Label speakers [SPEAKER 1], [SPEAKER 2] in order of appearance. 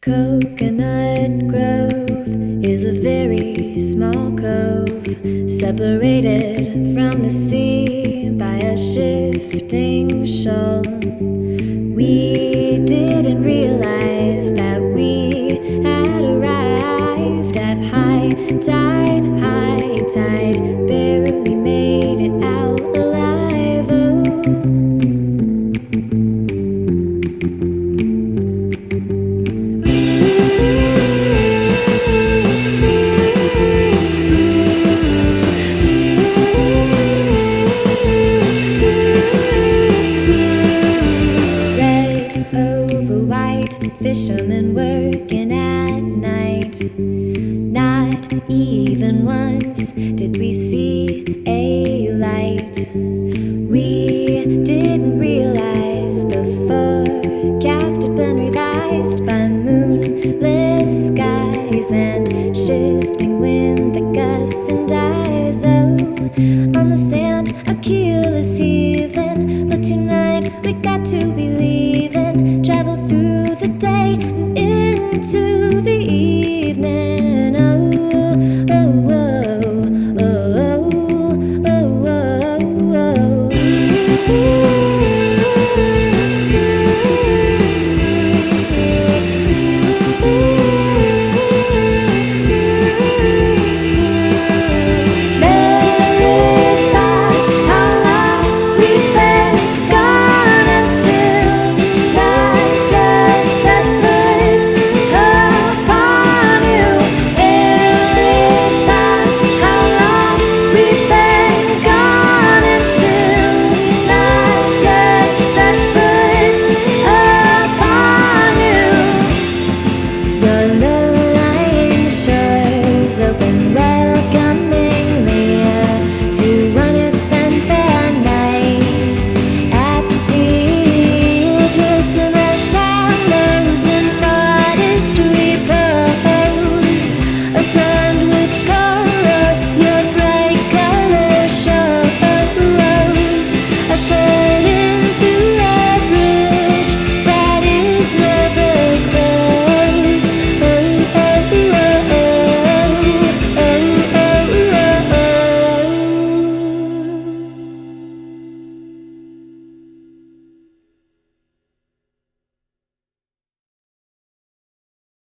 [SPEAKER 1] Coconut Grove is a very small cove, separated from the sea by a shifting shoal. We didn't realize that we had arrived at high tide, barely made it out alive. Fishermen working at night. Not even once did we see a light. We didn't realize the forecast had been revised by moonlit